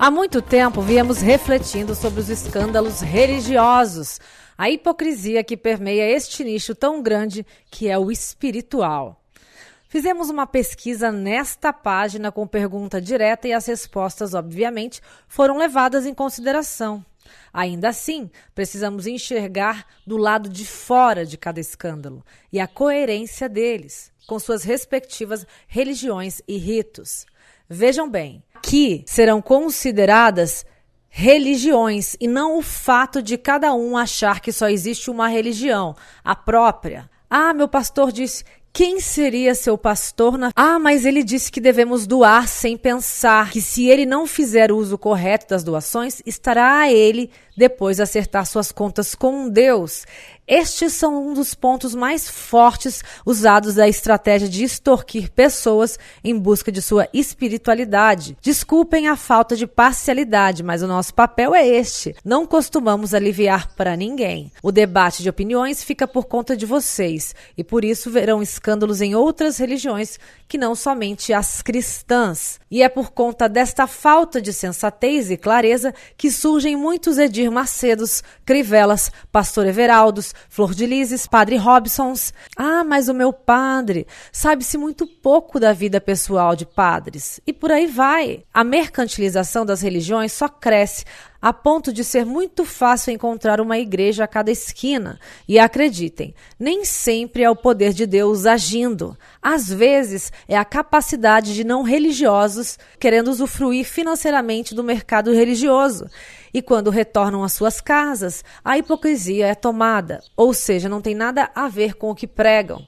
Há muito tempo viemos refletindo sobre os escândalos religiosos, a hipocrisia que permeia este nicho tão grande que é o espiritual. Fizemos uma pesquisa nesta página com pergunta direta e as respostas, obviamente, foram levadas em consideração. Ainda assim, precisamos enxergar do lado de fora de cada escândalo e a coerência deles, com suas respectivas religiões e ritos. Vejam bem, aqui serão consideradas religiões e não o fato de cada um achar que só existe uma religião, a própria. Ah, meu pastor disse... Quem seria seu pastor? Mas ele disse que devemos doar sem pensar, que se ele não fizer o uso correto das doações, estará a ele depois acertar suas contas com Deus. Estes são um dos pontos mais fortes usados da estratégia de extorquir pessoas em busca de sua espiritualidade. Desculpem a falta de parcialidade, mas o nosso papel é este. Não costumamos aliviar para ninguém. O debate de opiniões fica por conta de vocês e por isso verão escândalos em outras religiões que não somente as cristãs. E é por conta desta falta de sensatez e clareza que surgem muitos Edir Macedos, Crivelas, Pastor Everaldos, Flor de Lises, Padre Robsons. Mas o meu padre, sabe-se muito pouco da vida pessoal de padres. E por aí vai. A mercantilização das religiões só cresce a ponto de ser muito fácil encontrar uma igreja a cada esquina. E acreditem, nem sempre é o poder de Deus agindo. Às vezes, é a capacidade de não religiosos querendo usufruir financeiramente do mercado religioso. E quando retornam às suas casas, a hipocrisia é tomada, ou seja, não tem nada a ver com o que pregam.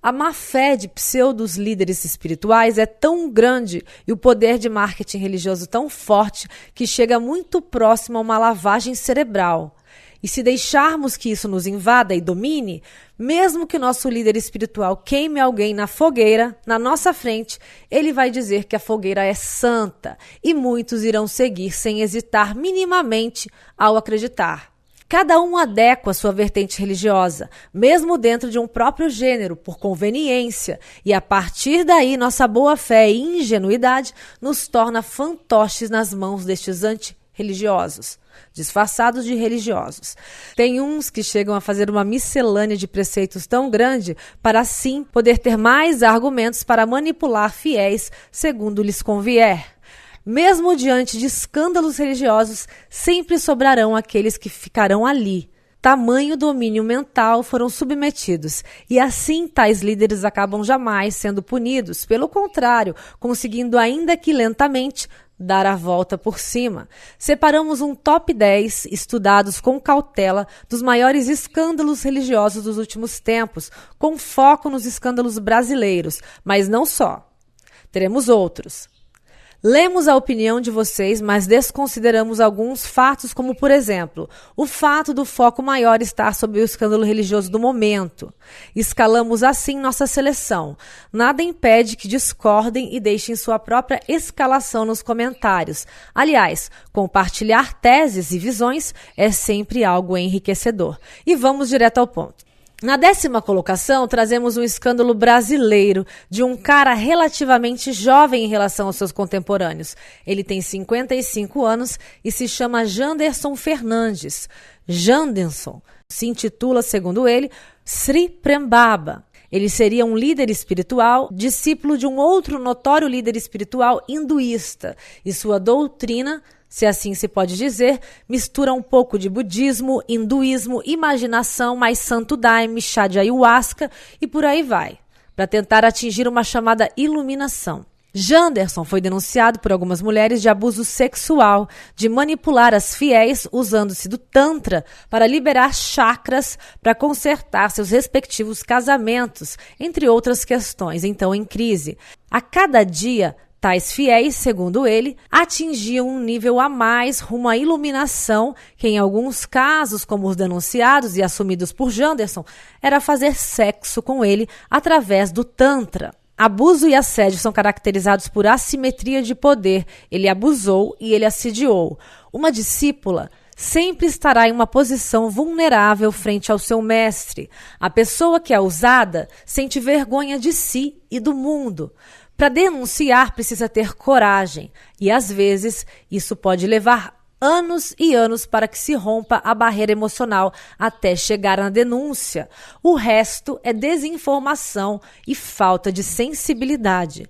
A má-fé de pseudos líderes espirituais é tão grande e o poder de marketing religioso tão forte que chega muito próximo a uma lavagem cerebral. E se deixarmos que isso nos invada e domine, mesmo que o nosso líder espiritual queime alguém na fogueira, na nossa frente, ele vai dizer que a fogueira é santa e muitos irão seguir sem hesitar minimamente ao acreditar. Cada um adequa a sua vertente religiosa, mesmo dentro de um próprio gênero, por conveniência, e a partir daí nossa boa-fé e ingenuidade nos torna fantoches nas mãos destes anti-religiosos, disfarçados de religiosos. Tem uns que chegam a fazer uma miscelânea de preceitos tão grande para assim poder ter mais argumentos para manipular fiéis segundo lhes convier. Mesmo diante de escândalos religiosos, sempre sobrarão aqueles que ficarão ali. Tamanho domínio mental foram submetidos, e assim tais líderes acabam jamais sendo punidos, pelo contrário, conseguindo ainda que lentamente dar a volta por cima. Separamos um top 10, estudados com cautela, dos maiores escândalos religiosos dos últimos tempos, com foco nos escândalos brasileiros, mas não só. Teremos outros. Lemos a opinião de vocês, mas desconsideramos alguns fatos, como, por exemplo, o fato do foco maior estar sobre o escândalo religioso do momento. Escalamos assim nossa seleção. Nada impede que discordem e deixem sua própria escalação nos comentários. Aliás, compartilhar teses e visões é sempre algo enriquecedor. E vamos direto ao ponto. Na 10ª colocação, trazemos um escândalo brasileiro de um cara relativamente jovem em relação aos seus contemporâneos. Ele tem 55 anos e se chama Janderson Fernandes. Janderson se intitula, segundo ele, Sri Prembaba. Ele seria um líder espiritual, discípulo de um outro notório líder espiritual hinduísta, e sua doutrina, se assim se pode dizer, mistura um pouco de budismo, hinduísmo, imaginação, mais santo daime, chá de ayahuasca e por aí vai, para tentar atingir uma chamada iluminação. Janderson foi denunciado por algumas mulheres de abuso sexual, de manipular as fiéis usando-se do Tantra para liberar chakras para consertar seus respectivos casamentos, entre outras questões, então em crise. A cada dia, tais fiéis, segundo ele, atingiam um nível a mais rumo à iluminação, que em alguns casos, como os denunciados e assumidos por Janderson, era fazer sexo com ele através do Tantra. Abuso e assédio são caracterizados por assimetria de poder. Ele abusou e ele assediou. Uma discípula sempre estará em uma posição vulnerável frente ao seu mestre. A pessoa que é usada sente vergonha de si e do mundo. Para denunciar, precisa ter coragem, e às vezes isso pode levar anos e anos para que se rompa a barreira emocional até chegar na denúncia. O resto é desinformação e falta de sensibilidade.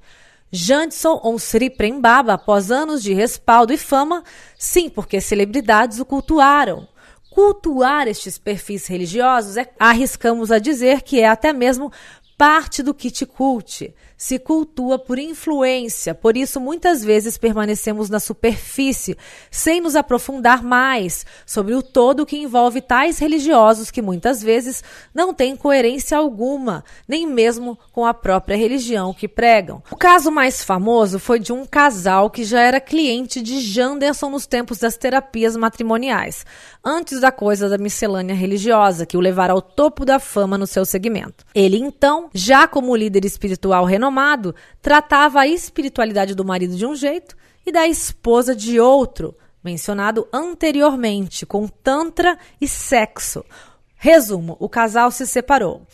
Jandson Onsri Prem Baba, após anos de respaldo e fama, sim, porque celebridades o cultuaram. Cultuar estes perfis religiosos arriscamos a dizer que é até mesmo parte do kit cult. Se cultua por influência, por isso muitas vezes permanecemos na superfície, sem nos aprofundar mais sobre o todo que envolve tais religiosos que muitas vezes não têm coerência alguma, nem mesmo com a própria religião que pregam. O caso mais famoso foi de um casal que já era cliente de Janderson nos tempos das terapias matrimoniais, antes da coisa da miscelânea religiosa, que o levara ao topo da fama no seu segmento. Ele, então, já como líder espiritual renomado, tratava a espiritualidade do marido de um jeito e da esposa de outro, mencionado anteriormente, com tantra e sexo. Resumo, o casal se separou.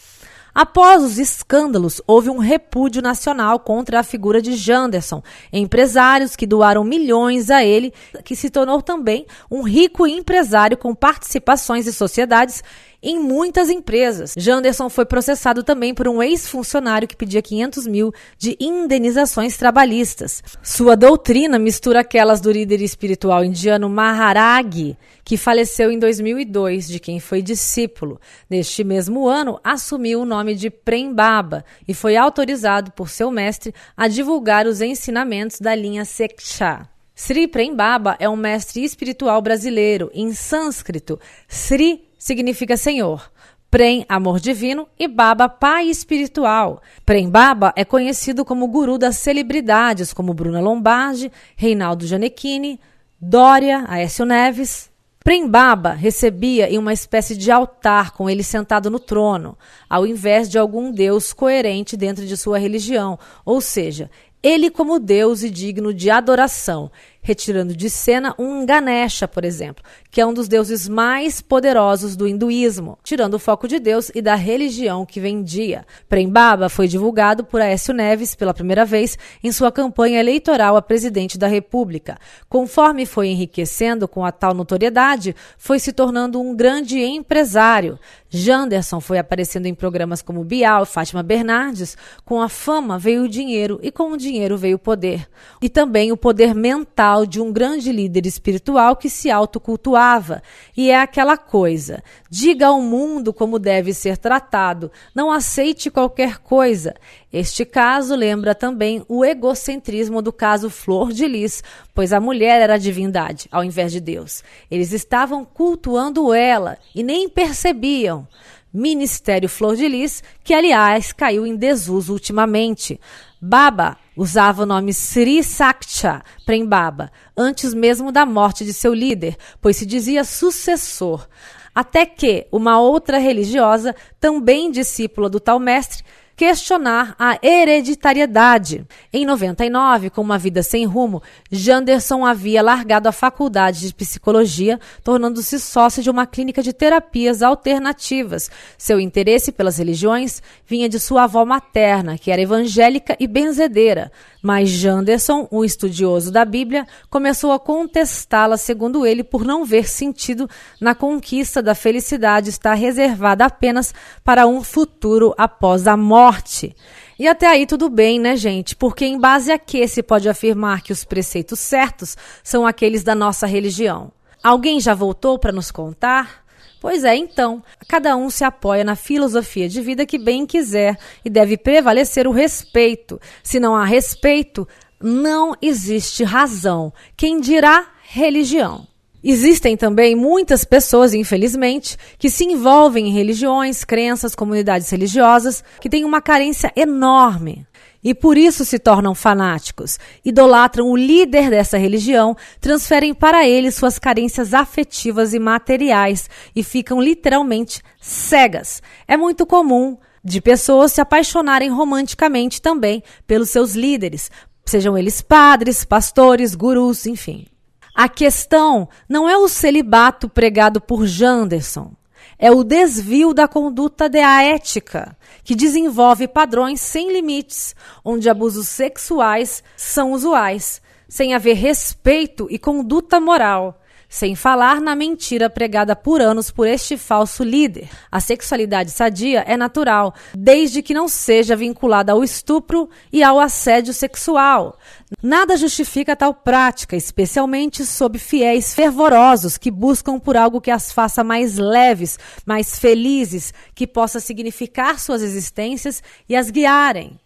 Após os escândalos, houve um repúdio nacional contra a figura de Janderson, empresários que doaram milhões a ele, que se tornou também um rico empresário com participações e sociedades em muitas empresas. Janderson foi processado também por um ex-funcionário que pedia 500 mil de indenizações trabalhistas. Sua doutrina mistura aquelas do líder espiritual indiano Maharaj, que faleceu em 2002, de quem foi discípulo. Neste mesmo ano, assumiu o nome de Prem Baba e foi autorizado por seu mestre a divulgar os ensinamentos da linha Seksha. Sri Prem Baba é um mestre espiritual brasileiro. Em sânscrito, Sri significa Senhor, Prem, amor divino, e Baba, pai espiritual. Prem Baba é conhecido como guru das celebridades, como Bruna Lombardi, Reinaldo Gianecchini, Dória, Aécio Neves. Prem Baba recebia em uma espécie de altar com ele sentado no trono, ao invés de algum deus coerente dentro de sua religião, ou seja, ele como deus e digno de adoração, retirando de cena um Ganesha, por exemplo, que é um dos deuses mais poderosos do hinduísmo, tirando o foco de Deus e da religião que vendia. Prem Baba foi divulgado por Aécio Neves pela primeira vez em sua campanha eleitoral a presidente da República. Conforme foi enriquecendo com a tal notoriedade, foi se tornando um grande empresário. Janderson foi aparecendo em programas como Bial e Fátima Bernardes. Com a fama veio o dinheiro e com o dinheiro veio o poder. E também o poder mental de um grande líder espiritual que se autocultuava. E é aquela coisa, diga ao mundo como deve ser tratado, não aceite qualquer coisa. Este caso lembra também o egocentrismo do caso Flor de Lis, pois a mulher era a divindade, ao invés de Deus. Eles estavam cultuando ela e nem percebiam. Ministério Flor de Lis, que aliás caiu em desuso ultimamente. Baba usava o nome Sri Saksha Prem Baba, antes mesmo da morte de seu líder, pois se dizia sucessor. Até que uma outra religiosa, também discípula do tal mestre, questionar a hereditariedade. Em 99, com uma vida sem rumo, Janderson havia largado a faculdade de psicologia, tornando-se sócio de uma clínica de terapias alternativas. Seu interesse pelas religiões vinha de sua avó materna, que era evangélica e benzedeira. Mas Janderson, um estudioso da Bíblia, começou a contestá-la, segundo ele, por não ver sentido na conquista da felicidade estar reservada apenas para um futuro após a morte. E até aí tudo bem, né, gente? Porque em base a que se pode afirmar que os preceitos certos são aqueles da nossa religião? Alguém já voltou para nos contar? Pois é, então, cada um se apoia na filosofia de vida que bem quiser e deve prevalecer o respeito. Se não há respeito, não existe razão. Quem dirá religião? Existem também muitas pessoas, infelizmente, que se envolvem em religiões, crenças, comunidades religiosas, que têm uma carência enorme. E por isso se tornam fanáticos, idolatram o líder dessa religião, transferem para ele suas carências afetivas e materiais e ficam literalmente cegas. É muito comum de pessoas se apaixonarem romanticamente também pelos seus líderes, sejam eles padres, pastores, gurus, enfim. A questão não é o celibato pregado por Janderson, é o desvio da conduta ética, que desenvolve padrões sem limites, onde abusos sexuais são usuais, sem haver respeito e conduta moral. Sem falar na mentira pregada por anos por este falso líder. A sexualidade sadia é natural, desde que não seja vinculada ao estupro e ao assédio sexual. Nada justifica tal prática, especialmente sob fiéis fervorosos que buscam por algo que as faça mais leves, mais felizes, que possa significar suas existências e as guiarem.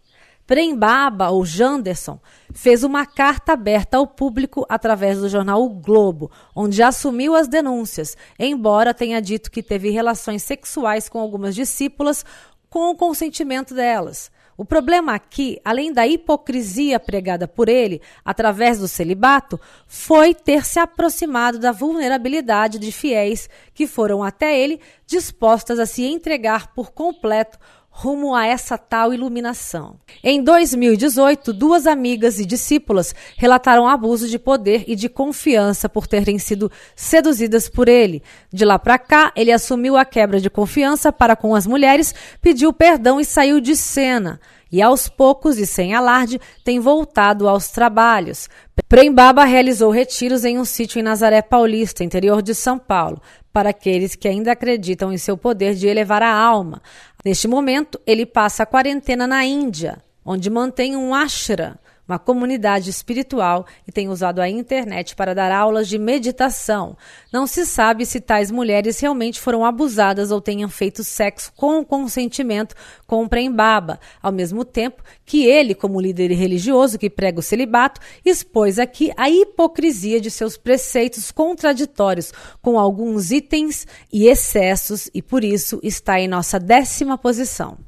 Prem Baba, ou Janderson, fez uma carta aberta ao público através do jornal O Globo, onde assumiu as denúncias, embora tenha dito que teve relações sexuais com algumas discípulas com o consentimento delas. O problema aqui, além da hipocrisia pregada por ele através do celibato, foi ter se aproximado da vulnerabilidade de fiéis que foram até ele dispostas a se entregar por completo rumo a essa tal iluminação. Em 2018, 2 amigas e discípulas relataram abuso de poder e de confiança por terem sido seduzidas por ele. De lá para cá, ele assumiu a quebra de confiança para com as mulheres, pediu perdão e saiu de cena. E aos poucos e sem alarde, tem voltado aos trabalhos. Prem Baba realizou retiros em um sítio em Nazaré Paulista, interior de São Paulo, para aqueles que ainda acreditam em seu poder de elevar a alma. Neste momento, ele passa a quarentena na Índia, onde mantém um ashram, uma comunidade espiritual, e tem usado a internet para dar aulas de meditação. Não se sabe se tais mulheres realmente foram abusadas ou tenham feito sexo com o consentimento com o Prem Baba, ao mesmo tempo que ele, como líder religioso que prega o celibato, expôs aqui a hipocrisia de seus preceitos contraditórios com alguns itens e excessos, e por isso está em nossa 10ª posição.